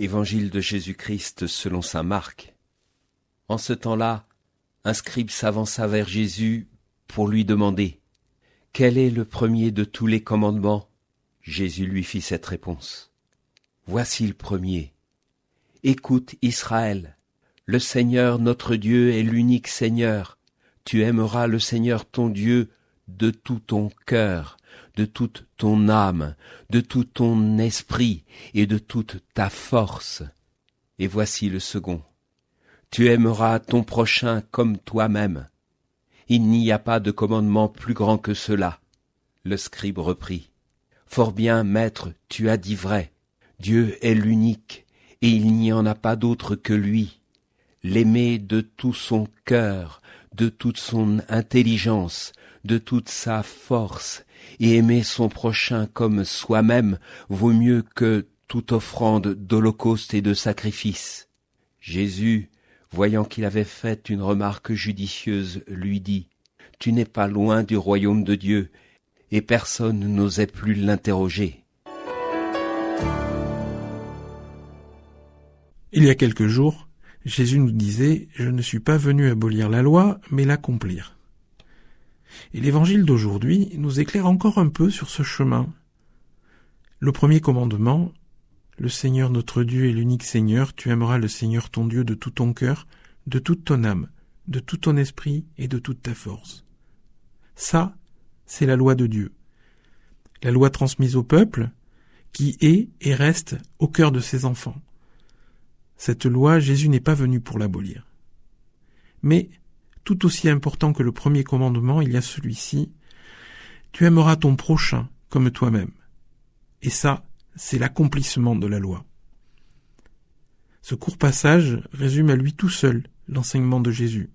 Évangile de Jésus-Christ selon saint Marc. En ce temps-là, un scribe s'avança vers Jésus pour lui demander « Quel est le premier de tous les commandements ?» Jésus lui fit cette réponse. « Voici le premier. Écoute Israël, le Seigneur notre Dieu est l'unique Seigneur. Tu aimeras le Seigneur ton Dieu de tout ton cœur, de toute ton âme, de tout ton esprit et de toute ta force. Et voici le second. Tu aimeras ton prochain comme toi-même. Il n'y a pas de commandement plus grand que cela. » Le scribe reprit. « Fort bien, maître, tu as dit vrai. Dieu est l'unique, et il n'y en a pas d'autre que lui. L'aimer de tout son cœur, de toute son intelligence, de toute sa force, et aimer son prochain comme soi-même vaut mieux que toute offrande d'holocauste et de sacrifice. » Jésus, voyant qu'il avait fait une remarque judicieuse, lui dit « Tu n'es pas loin du royaume de Dieu », et personne n'osait plus l'interroger. Il y a quelques jours, Jésus nous disait « Je ne suis pas venu abolir la loi, mais l'accomplir ». Et l'évangile d'aujourd'hui nous éclaire encore un peu sur ce chemin. Le premier commandement, le Seigneur notre Dieu est l'unique Seigneur, tu aimeras le Seigneur ton Dieu de tout ton cœur, de toute ton âme, de tout ton esprit et de toute ta force. Ça, c'est la loi de Dieu. La loi transmise au peuple, qui est et reste au cœur de ses enfants. Cette loi, Jésus n'est pas venu pour l'abolir. Mais, tout aussi important que le premier commandement, il y a celui-ci, tu aimeras ton prochain comme toi-même. Et ça, c'est l'accomplissement de la loi. Ce court passage résume à lui tout seul l'enseignement de Jésus.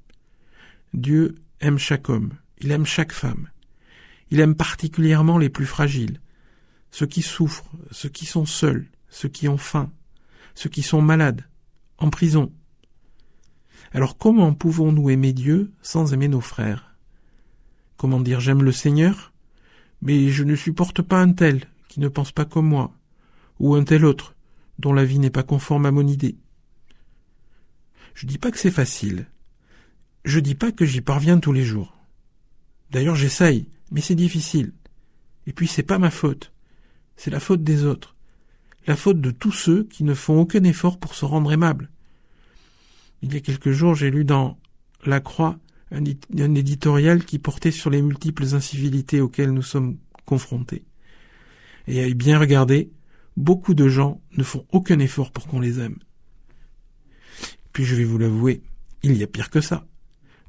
Dieu aime chaque homme, il aime chaque femme. Il aime particulièrement les plus fragiles, ceux qui souffrent, ceux qui sont seuls, ceux qui ont faim, ceux qui sont malades, en prison. Alors comment pouvons-nous aimer Dieu sans aimer nos frères ? Comment dire j'aime le Seigneur, mais je ne supporte pas un tel qui ne pense pas comme moi, ou un tel autre dont la vie n'est pas conforme à mon idée. Je dis pas que c'est facile. Je dis pas que j'y parviens tous les jours. D'ailleurs j'essaye, mais c'est difficile. Et puis c'est pas ma faute. C'est la faute des autres. La faute de tous ceux qui ne font aucun effort pour se rendre aimables. Il y a quelques jours, j'ai lu dans La Croix un éditorial qui portait sur les multiples incivilités auxquelles nous sommes confrontés. Et à y bien regarder, beaucoup de gens ne font aucun effort pour qu'on les aime. Puis je vais vous l'avouer, il y a pire que ça.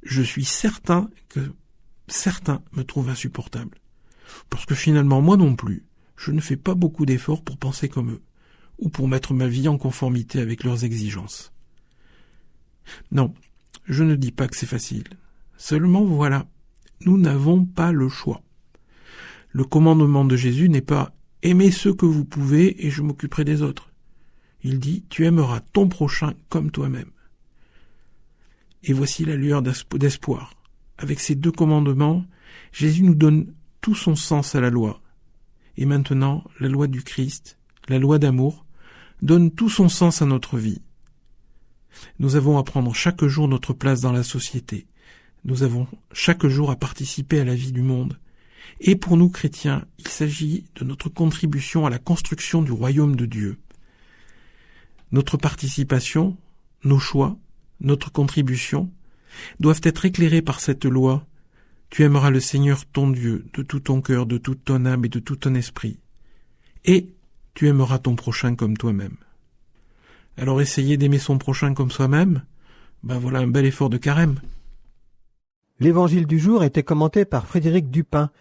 Je suis certain que certains me trouvent insupportable. Parce que finalement, moi non plus, je ne fais pas beaucoup d'efforts pour penser comme eux, ou pour mettre ma vie en conformité avec leurs exigences. Non, je ne dis pas que c'est facile. Seulement voilà, nous n'avons pas le choix. Le commandement de Jésus n'est pas « aimez ceux que vous pouvez et je m'occuperai des autres ». Il dit « tu aimeras ton prochain comme toi-même ». Et voici la lueur d'espoir. Avec ces deux commandements, Jésus nous donne tout son sens à la loi. Et maintenant, la loi du Christ, la loi d'amour, donne tout son sens à notre vie. Nous avons à prendre chaque jour notre place dans la société. Nous avons chaque jour à participer à la vie du monde. Et pour nous chrétiens, il s'agit de notre contribution à la construction du royaume de Dieu. Notre participation, nos choix, notre contribution doivent être éclairés par cette loi. Tu aimeras le Seigneur ton Dieu de tout ton cœur, de toute ton âme et de tout ton esprit. Et tu aimeras ton prochain comme toi-même. Alors essayer d'aimer son prochain comme soi-même, voilà un bel effort de carême. L'évangile du jour était commenté par Frédéric Dupin,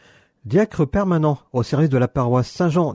diacre permanent au service de la paroisse Saint-Jean